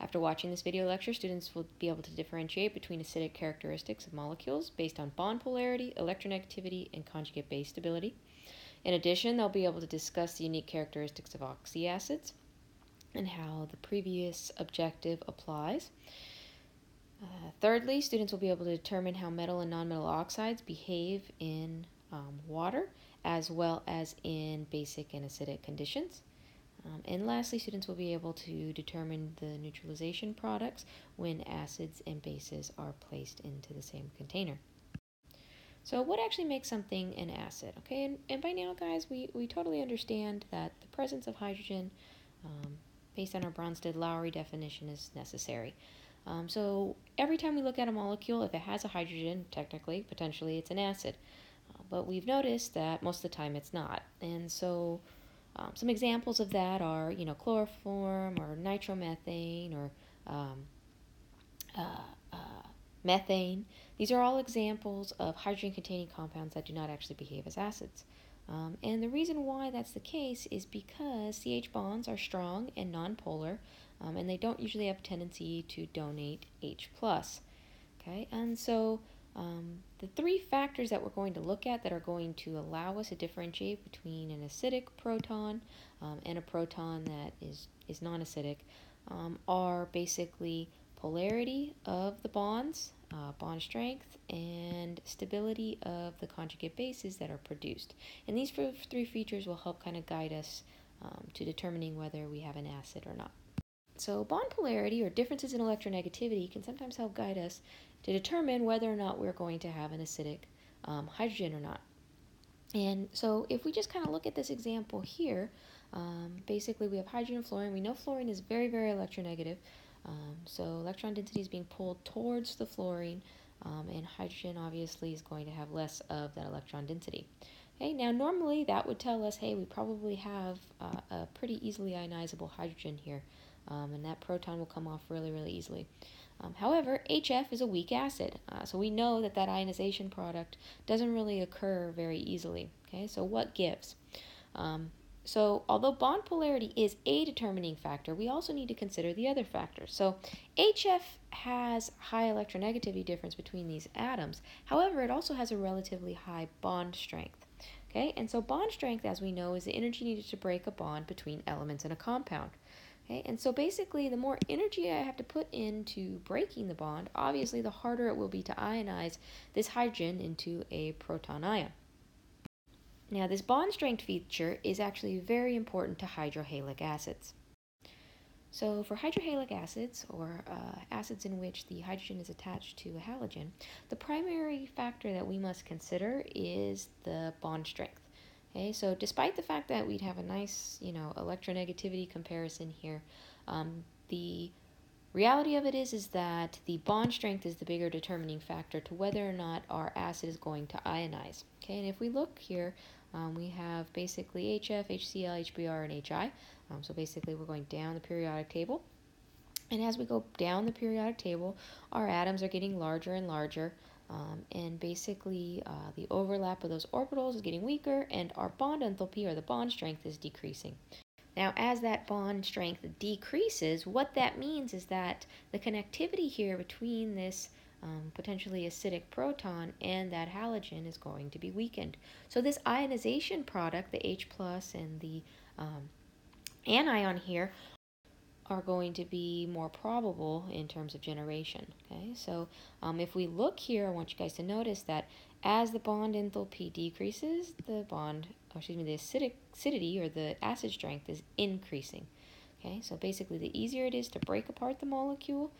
After watching this video lecture, students will be able to differentiate between acidic characteristics of molecules based on bond polarity, electronegativity, and conjugate base stability. In addition, they'll be able to discuss the unique characteristics of oxyacids and how the previous objective applies. Thirdly, students will be able to determine how metal and nonmetal oxides behave in water, as well as in basic and acidic conditions. And lastly, students will be able to determine the neutralization products when acids and bases are placed into the same container. So what actually makes something an acid? Okay, and by now, guys, we totally understand that the presence of hydrogen, based on our Bronsted-Lowry definition, is necessary. So every time we look at a molecule, if it has a hydrogen, technically, potentially, it's an acid. But we've noticed that most of the time it's not. And so some examples of that are, chloroform or nitromethane or methane. These are all examples of hydrogen-containing compounds that do not actually behave as acids. And the reason why that's the case is because CH bonds are strong and nonpolar, and they don't usually have a tendency to donate H+. Okay, and so the three factors that we're going to look at that are going to allow us to differentiate between an acidic proton and a proton that is non-acidic are basically polarity of the bonds, bond strength, and stability of the conjugate bases that are produced. And these three features will help kind of guide us to determining whether we have an acid or not. So bond polarity, or differences in electronegativity, can sometimes help guide us to determine whether or not we're going to have an acidic hydrogen or not. And so if we just kind of look at this example here, basically we have hydrogen and fluorine. We know fluorine is very, very electronegative. So electron density is being pulled towards the fluorine, and hydrogen obviously is going to have less of that electron density. Okay, now normally that would tell us, hey, we probably have a pretty easily ionizable hydrogen here, and that proton will come off really, really easily. However, HF is a weak acid, so we know that that ionization product doesn't really occur very easily. Okay, so what gives? So although bond polarity is a determining factor, we also need to consider the other factors. So HF has high electronegativity difference between these atoms. However, it also has a relatively high bond strength. Okay, and so bond strength, as we know, is the energy needed to break a bond between elements in a compound. Okay, and so basically the more energy I have to put into breaking the bond, obviously the harder it will be to ionize this hydrogen into a proton ion. Now, this bond strength feature is actually very important to hydrohalic acids. So for hydrohalic acids, or acids in which the hydrogen is attached to a halogen, the primary factor that we must consider is the bond strength. Okay, so despite the fact that we'd have a nice, electronegativity comparison here, the reality of it is that the bond strength is the bigger determining factor to whether or not our acid is going to ionize. Okay, and if we look here, we have basically HF, HCl, HBr, and HI. So basically we're going down the periodic table. And as we go down the periodic table, our atoms are getting larger and larger. And basically the overlap of those orbitals is getting weaker, and our bond enthalpy, or the bond strength, is decreasing. Now, as that bond strength decreases, what that means is that the connectivity here between this potentially acidic proton and that halogen is going to be weakened. So this ionization product, the H plus and the anion here, are going to be more probable in terms of generation. Okay, so if we look here, I want you guys to notice that as the bond enthalpy decreases, the acidity, or the acid strength, is increasing. Okay, so basically the easier it is to break apart the molecule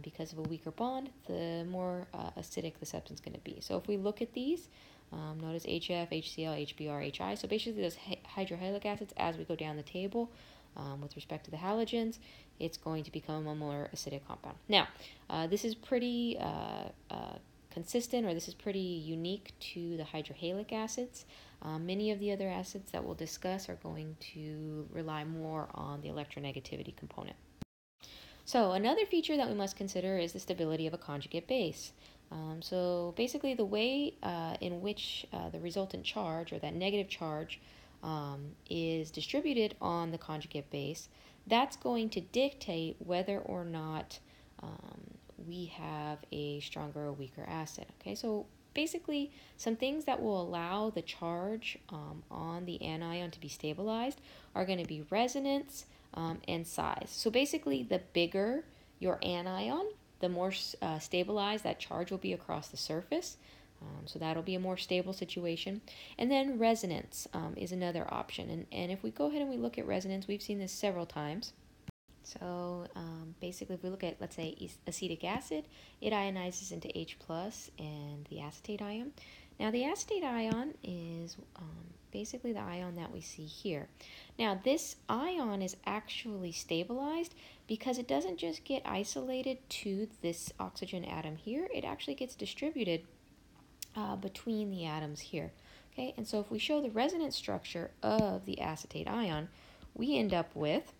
because of a weaker bond, the more acidic the substance is going to be. So if we look at these, notice HF, HCl, HBr, HI. So basically those hydrohalic acids, as we go down the table, with respect to the halogens, it's going to become a more acidic compound. Now, this is pretty consistent, or this is pretty unique to the hydrohalic acids. Many of the other acids that we'll discuss are going to rely more on the electronegativity component. So another feature that we must consider is the stability of a conjugate base. So basically the way in which the resultant charge, or that negative charge, is distributed on the conjugate base, that's going to dictate whether or not we have a stronger or weaker acid. Okay, so basically some things that will allow the charge on the anion to be stabilized are going to be resonance and size. So basically the bigger your anion, the more stabilized that charge will be across the surface. So that'll be a more stable situation. And then resonance is another option. And if we go ahead and we look at resonance, we've seen this several times. So basically, if we look at, let's say, acetic acid, it ionizes into H plus and the acetate ion. Now, the acetate ion is basically the ion that we see here. Now, this ion is actually stabilized because it doesn't just get isolated to this oxygen atom here. It actually gets distributed between the atoms here. Okay, and so if we show the resonance structure of the acetate ion, we end up with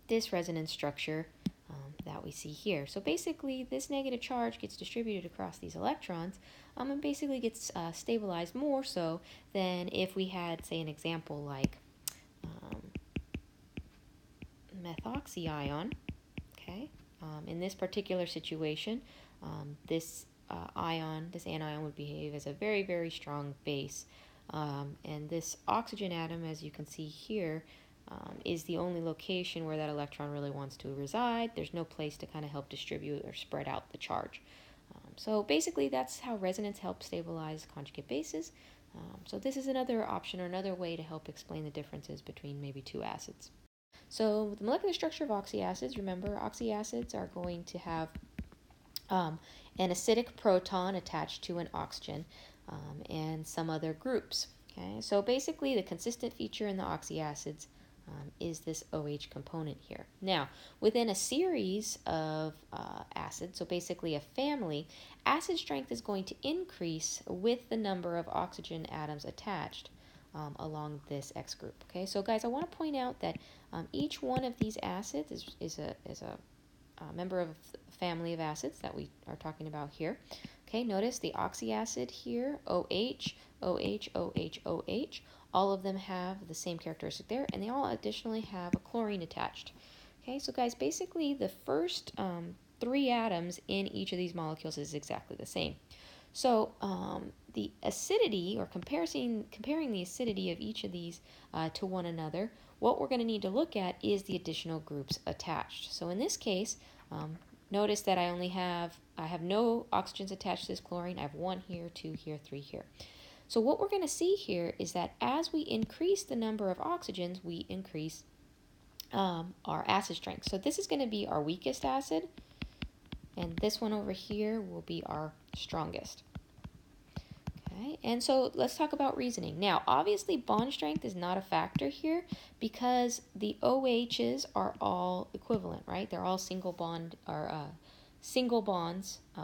this resonance structure that we see here. So basically, this negative charge gets distributed across these electrons and basically gets stabilized more so than if we had, say, an example like methoxy ion. Okay, in this particular situation, this anion would behave as a very, very strong base. And this oxygen atom, as you can see here, is the only location where that electron really wants to reside. There's no place to kind of help distribute or spread out the charge. So basically, that's how resonance helps stabilize conjugate bases. So this is another option or another way to help explain the differences between maybe two acids. So the molecular structure of oxyacids, remember, oxyacids are going to have an acidic proton attached to an oxygen and some other groups. Okay, so basically the consistent feature in the oxyacids is this OH component here. Now, within a series of acids, so basically a family, acid strength is going to increase with the number of oxygen atoms attached along this X group. Okay, so guys, I want to point out that each one of these acids is a member of a family of acids that we are talking about here. Okay, notice the oxyacid here, OH, OH, OH, OH. All of them have the same characteristic there, and they all additionally have a chlorine attached. Okay, so guys, basically the first three atoms in each of these molecules is exactly the same. So the acidity, or comparing the acidity of each of these to one another, what we're going to need to look at is the additional groups attached. So in this case, notice that I have no oxygens attached to this chlorine. I have 1 here, 2 here, 3 here. So what we're going to see here is that as we increase the number of oxygens, we increase our acid strength. So this is going to be our weakest acid, and this one over here will be our strongest. Okay, and so let's talk about reasoning. Now, obviously, bond strength is not a factor here because the OHs are all equivalent, right? They're all single bonds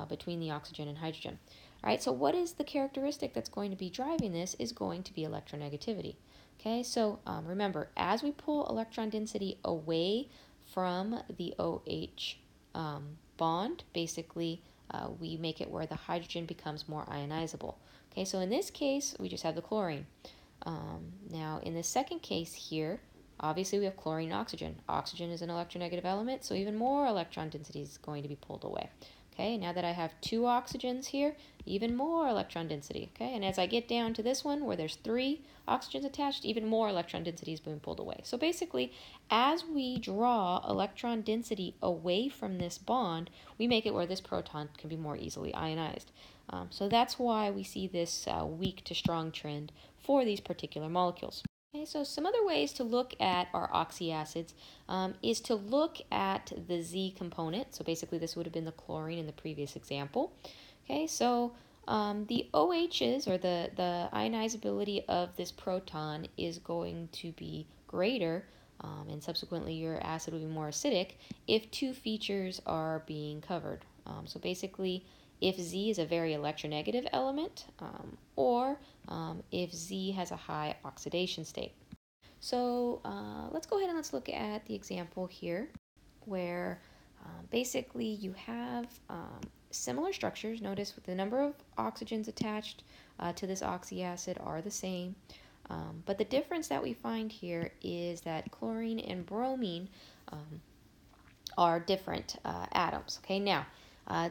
between the oxygen and hydrogen. All right, so what is the characteristic that's going to be driving this is going to be electronegativity. Okay, so remember, as we pull electron density away from the OH bond, basically we make it where the hydrogen becomes more ionizable. Okay, so in this case, we just have the chlorine. Now, in the second case here, obviously we have chlorine and oxygen. Oxygen is an electronegative element, so even more electron density is going to be pulled away. Okay, now that I have 2 oxygens here, even more electron density. Okay, and as I get down to this one where there's 3 oxygens attached, even more electron density is being pulled away. So basically, as we draw electron density away from this bond, we make it where this proton can be more easily ionized. So that's why we see this weak to strong trend for these particular molecules. Okay, so some other ways to look at our oxyacids is to look at the Z component. So basically this would have been the chlorine in the previous example. Okay, so the OHs, or the ionizability of this proton, is going to be greater, and subsequently your acid will be more acidic if 2 features are being covered. So basically, if Z is a very electronegative element, or if Z has a high oxidation state. So let's go ahead and let's look at the example here where basically you have similar structures. Notice with the number of oxygens attached to this oxyacid are the same. But the difference that we find here is that chlorine and bromine are different atoms. Okay, now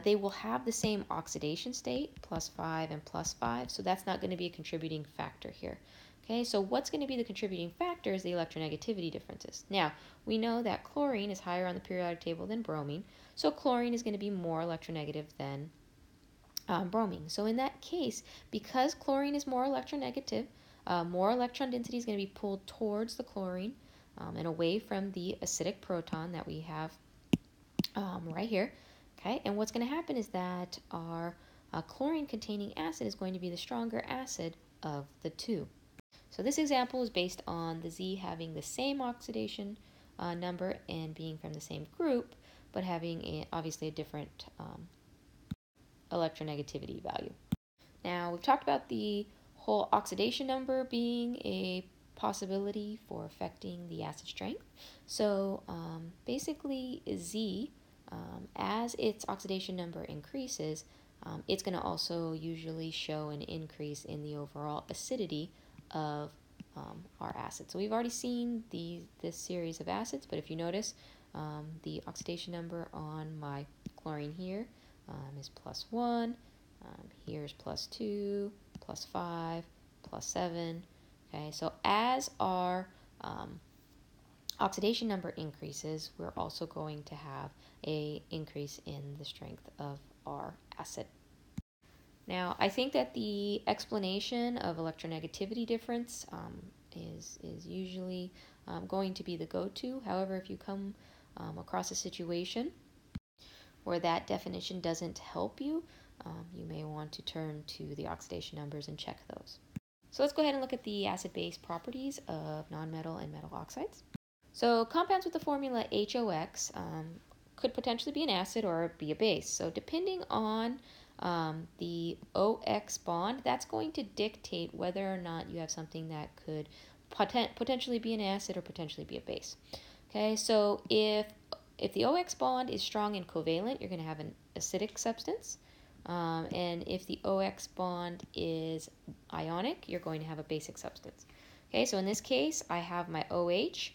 they will have the same oxidation state, +5 and +5, so that's not going to be a contributing factor here. Okay, so what's going to be the contributing factor is the electronegativity differences. Now, we know that chlorine is higher on the periodic table than bromine, so chlorine is going to be more electronegative than bromine. So in that case, because chlorine is more electronegative, more electron density is going to be pulled towards the chlorine and away from the acidic proton that we have right here. Okay, and what's going to happen is that our chlorine-containing acid is going to be the stronger acid of the two. So this example is based on the Z having the same oxidation number and being from the same group, but having obviously a different electronegativity value. Now, we've talked about the whole oxidation number being a possibility for affecting the acid strength. So basically, Z, as its oxidation number increases, it's going to also usually show an increase in the overall acidity of our acid. So we've already seen this series of acids, but if you notice, the oxidation number on my chlorine here is +1, here's +2, +5, +7. Okay, so as our oxidation number increases, we're also going to have an increase in the strength of our acid. Now, I think that the explanation of electronegativity difference is usually going to be the go-to. However, if you come across a situation where that definition doesn't help you, you may want to turn to the oxidation numbers and check those. So let's go ahead and look at the acid-base properties of nonmetal and metal oxides. So compounds with the formula HOX could potentially be an acid or be a base. So depending on the OX bond, that's going to dictate whether or not you have something that could potentially be an acid or potentially be a base. Okay, so if the OX bond is strong and covalent, you're going to have an acidic substance. And if the OX bond is ionic, you're going to have a basic substance. Okay, so in this case, I have my OH.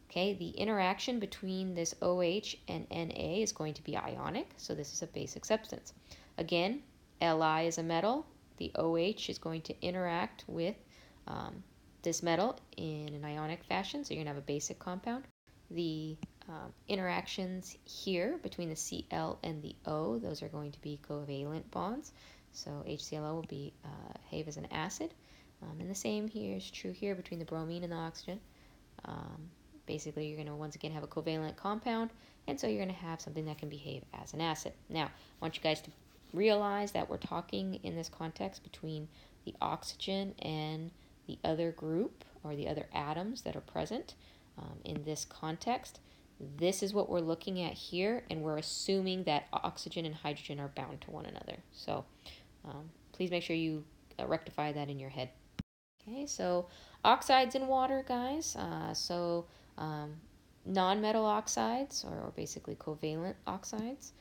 Okay, the interaction between this OH and Na is going to be ionic, so this is a basic substance. Again, Li is a metal. The OH is going to interact with this metal in an ionic fashion, so you're going to have a basic compound. The interactions here between the Cl and the O, those are going to be covalent bonds. So HClO will behave as an acid. And the same here is true here between the bromine and the oxygen. Basically, you're going to once again have a covalent compound, and so you're going to have something that can behave as an acid. Now, I want you guys to realize that we're talking in this context between the oxygen and the other group or the other atoms that are present in this context. This is what we're looking at here, and we're assuming that oxygen and hydrogen are bound to one another. So please make sure you rectify that in your head. Okay, so oxides in water, guys. Non-metal oxides, or basically covalent oxides,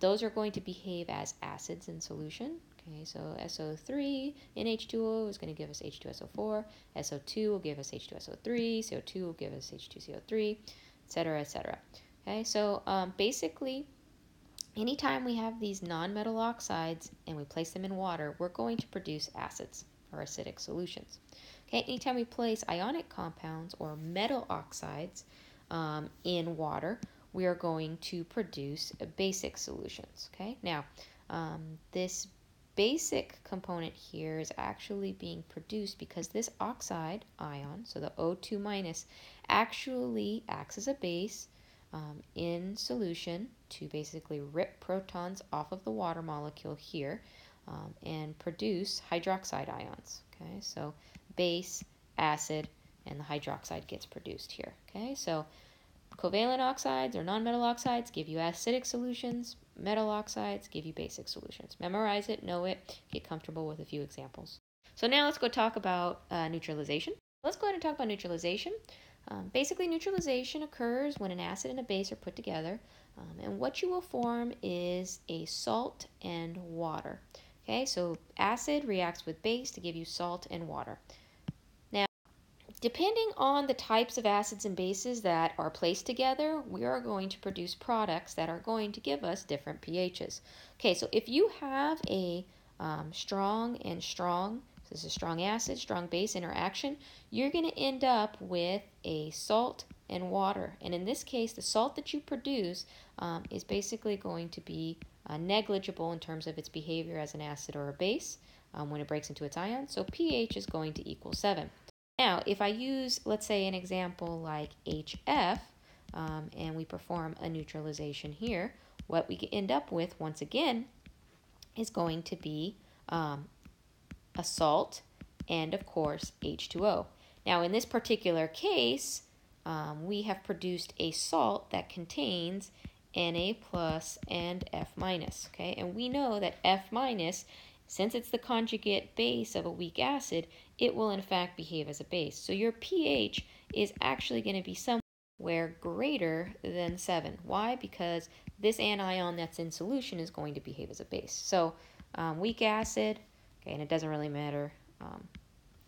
those are going to behave as acids in solution. Okay, so SO3 in H2O is going to give us H2SO4, SO2 will give us H2SO3, CO2 will give us H2CO3, etc., etc. Okay, so basically, anytime we have these non-metal oxides and we place them in water, we're going to produce acids or acidic solutions. Okay, anytime we place ionic compounds or metal oxides in water, we are going to produce basic solutions. Okay, now this basic component here is actually being produced because this oxide ion, so the O2 minus, actually acts as a base in solution to basically rip protons off of the water molecule here and produce hydroxide ions. Okay, so base, acid, and the hydroxide gets produced here. Okay, so covalent oxides or non-metal oxides give you acidic solutions. Metal oxides give you basic solutions. Memorize it, know it, get comfortable with a few examples. So now let's go talk about neutralization. Let's go ahead and talk about neutralization. Basically, neutralization occurs when an acid and a base are put together, and what you will form is a salt and water. Okay, so acid reacts with base to give you salt and water. Now, Depending on the types of acids and bases that are placed together, we are going to produce products that are going to give us different pHs. Okay, so if you have a strong and strong, so this is strong acid, strong base interaction, you're going to end up with a salt and water. And in this case, the salt that you produce is basically going to be negligible in terms of its behavior as an acid or a base when it breaks into its ion. So pH is going to equal 7. Now, if I use, let's say, an example like HF, and we perform a neutralization here, what we end up with, once again, is going to be a salt and, of course, H2O. Now, in this particular case, we have produced a salt that contains Na plus and F minus, okay? And we know that F minus, since it's the conjugate base of a weak acid, it will in fact behave as a base. So your pH is actually going to be somewhere greater than 7. Why? Because this anion that's in solution is going to behave as a base. So weak acid, okay, and it doesn't really matter.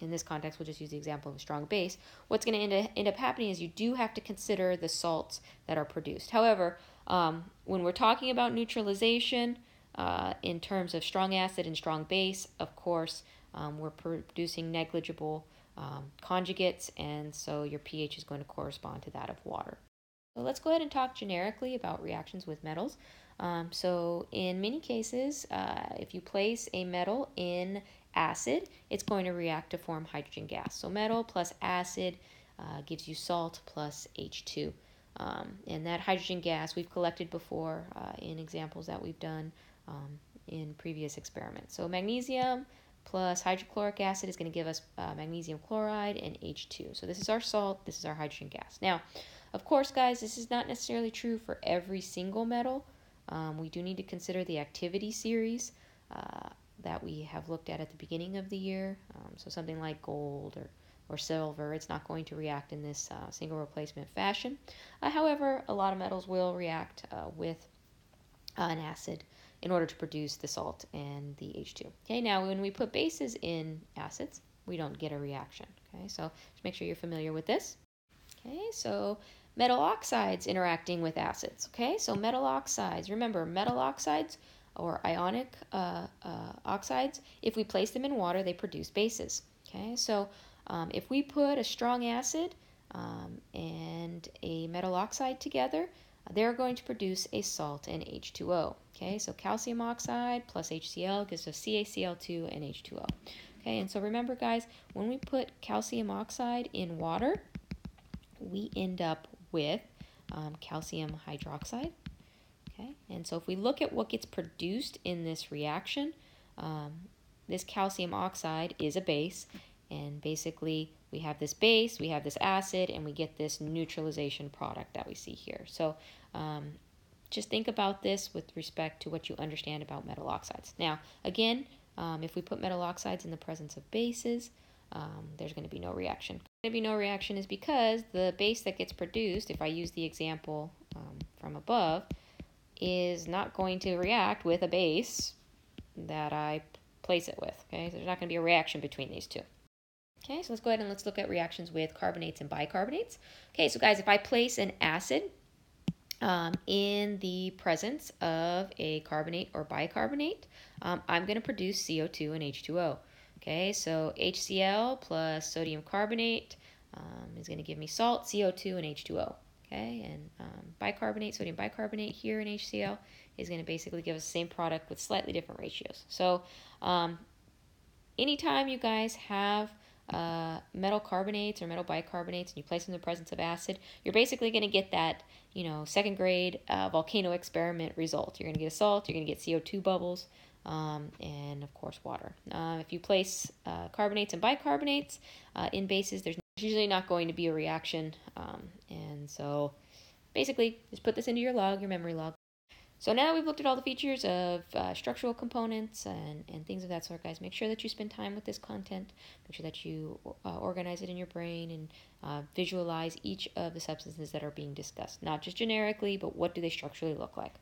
In this context, we'll just use the example of a strong base. What's going to end up happening is you do have to consider the salts that are produced. However, when we're talking about neutralization, in terms of strong acid and strong base, of course, we're producing negligible conjugates, and so your pH is going to correspond to that of water. So let's go ahead and talk generically about reactions with metals. So in many cases, if you place a metal in acid, it's going to react to form hydrogen gas. So metal plus acid gives you salt plus H2. And that hydrogen gas we've collected before in examples that we've done in previous experiments. So magnesium plus hydrochloric acid is going to give us magnesium chloride and H2. So this is our salt, this is our hydrogen gas. Now, of course, guys, this is not necessarily true for every single metal. We do need to consider the activity series that we have looked at the beginning of the year. So something like gold or silver, it's not going to react in this single replacement fashion. However, a lot of metals will react with an acid in order to produce the salt and the H2. Okay, now when we put bases in acids, we don't get a reaction. Okay, so just make sure you're familiar with this. Okay, so metal oxides interacting with acids. Okay, so metal oxides, remember metal oxides or ionic oxides, if we place them in water, they produce bases. Okay, so if we put a strong acid and a metal oxide together, they're going to produce a salt and H2O. Okay, so calcium oxide plus HCl gives us CaCl2 and H2O. Okay, and so remember, guys, when we put calcium oxide in water, we end up with calcium hydroxide. Okay, and so if we look at what gets produced in this reaction, this calcium oxide is a base, and basically we have this base, we have this acid, and we get this neutralization product that we see here. So just think about this with respect to what you understand about metal oxides. Now, again, if we put metal oxides in the presence of bases, there's going to be no reaction. Going to be no reaction is because the base that gets produced, if I use the example from above, is not going to react with a base that I place it with. Okay, so there's not going to be a reaction between these two. Okay, so let's go ahead and let's look at reactions with carbonates and bicarbonates. Okay, so guys, if I place an acid in the presence of a carbonate or bicarbonate, I'm going to produce CO2 and H2O. Okay, so HCl plus sodium carbonate is going to give me salt, CO2, and H2O. Okay, and bicarbonate, sodium bicarbonate here in HCl is going to basically give us the same product with slightly different ratios. So anytime you guys have metal carbonates or metal bicarbonates and you place them in the presence of acid, you're basically going to get that, second grade volcano experiment result. You're going to get a salt, you're going to get CO2 bubbles, and of course water. If you place carbonates and bicarbonates in bases, there's usually not going to be a reaction, and so basically just put this into your log, your memory log. So now that we've looked at all the features of structural components and things of that sort, guys, make sure that you spend time with this content. Make sure that you organize it in your brain and visualize each of the substances that are being discussed. Not just generically, but what do they structurally look like.